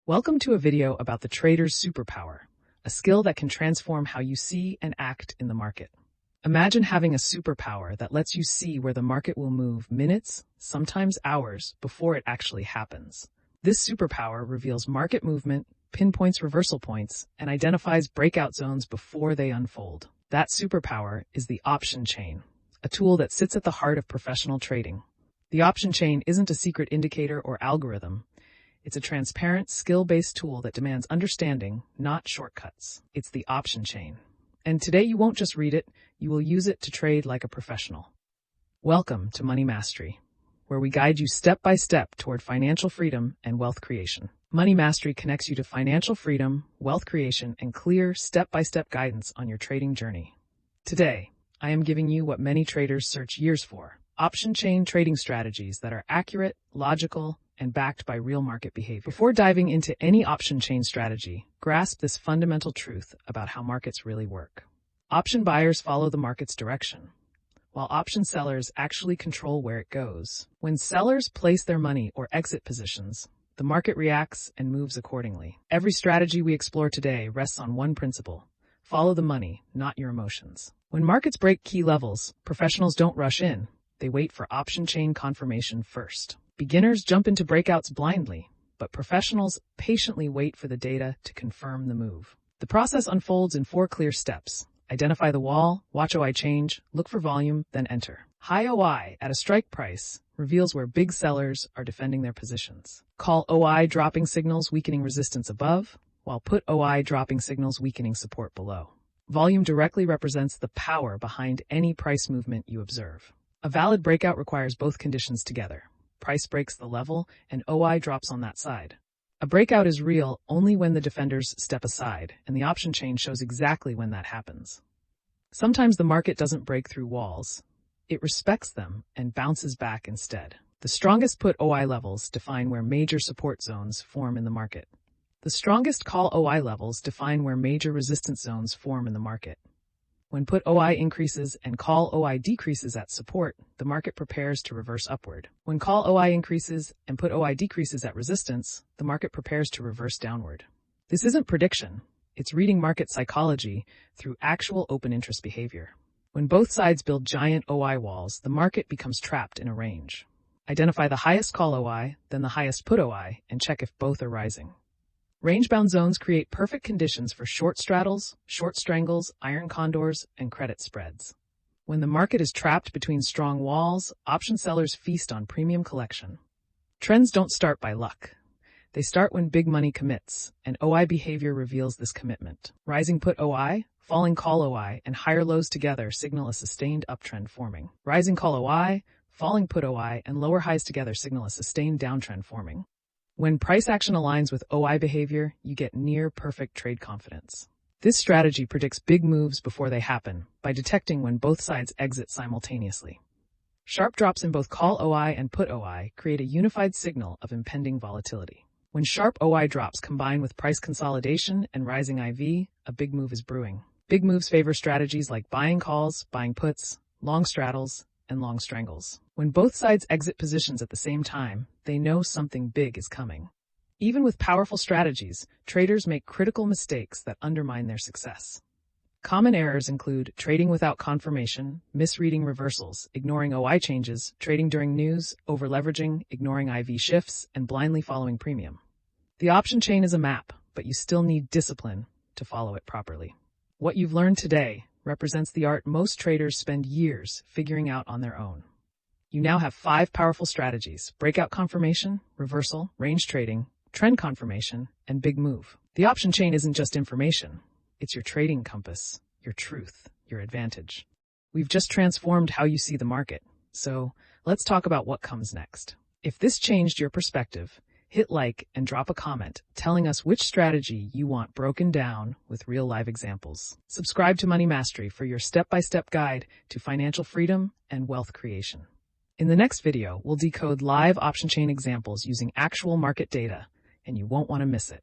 Welcome to a video about the trader's superpower, a skill that can transform how you see and act in the market. Imagine having a superpower that lets you see where the market will move minutes, sometimes hours, before it actually happens. This superpower reveals market movement, pinpoints reversal points, and identifies breakout zones before they unfold. That superpower is the option chain, a tool that sits at the heart of professional trading. The option chain isn't a secret indicator or algorithm. It's a transparent, skill-based tool that demands understanding, not shortcuts. It's the option chain. And today you won't just read it, you will use it to trade like a professional. Welcome to Money Mastery, where we guide you step by step toward financial freedom and wealth creation. Money Mastery connects you to financial freedom, wealth creation, and clear, step-by-step guidance on your trading journey. Today, I am giving you what many traders search years for: option chain trading strategies that are accurate, logical, and backed by real market behavior. Before diving into any option chain strategy, grasp this fundamental truth about how markets really work. Option buyers follow the market's direction, while option sellers actually control where it goes. When sellers place their money or exit positions, the market reacts and moves accordingly. Every strategy we explore today rests on one principle: follow the money, not your emotions. When markets break key levels, professionals don't rush in. They wait for option chain confirmation first. Beginners jump into breakouts blindly, but professionals patiently wait for the data to confirm the move. The process unfolds in 4 clear steps. Identify the wall, watch OI change, look for volume, then enter. High OI at a strike price reveals where big sellers are defending their positions. Call OI dropping signals weakening resistance above, while put OI dropping signals weakening support below. Volume directly represents the power behind any price movement you observe. A valid breakout requires both conditions together. Price breaks the level, and OI drops on that side. A breakout is real only when the defenders step aside, and the option chain shows exactly when that happens. Sometimes the market doesn't break through walls. It respects them and bounces back instead. The strongest put OI levels define where major support zones form in the market. The strongest call OI levels define where major resistance zones form in the market. When put OI increases and call OI decreases at support, the market prepares to reverse upward. When call OI increases and put OI decreases at resistance, the market prepares to reverse downward. This isn't prediction. It's reading market psychology through actual open interest behavior. When both sides build giant OI walls, the market becomes trapped in a range. Identify the highest call OI, then the highest put OI, and check if both are rising. Range-bound zones create perfect conditions for short straddles, short strangles, iron condors, and credit spreads. When the market is trapped between strong walls, option sellers feast on premium collection. Trends don't start by luck. They start when big money commits, and OI behavior reveals this commitment. Rising put OI, falling call OI, and higher lows together signal a sustained uptrend forming. Rising call OI, falling put OI, and lower highs together signal a sustained downtrend forming. When price action aligns with OI behavior, you get near-perfect trade confidence. This strategy predicts big moves before they happen by detecting when both sides exit simultaneously. Sharp drops in both call OI and put OI create a unified signal of impending volatility. When sharp OI drops combine with price consolidation and rising IV, a big move is brewing. Big moves favor strategies like buying calls, buying puts, long straddles, and long strangles. When both sides exit positions at the same time, they know something big is coming. Even with powerful strategies, traders make critical mistakes that undermine their success. Common errors include trading without confirmation, misreading reversals, ignoring OI changes, trading during news, over-leveraging, ignoring IV shifts, and blindly following premium. The option chain is a map, but you still need discipline to follow it properly. What you've learned today represents the art most traders spend years figuring out on their own. You now have 5 powerful strategies: breakout confirmation, reversal, range trading, trend confirmation, and big move. The option chain isn't just information. It's your trading compass, your truth, your advantage. We've just transformed how you see the market. So let's talk about what comes next. If this changed your perspective, hit like and drop a comment telling us which strategy you want broken down with real live examples. Subscribe to Money Mastery for your step-by-step guide to financial freedom and wealth creation. In the next video, we'll decode live option chain examples using actual market data, and you won't want to miss it.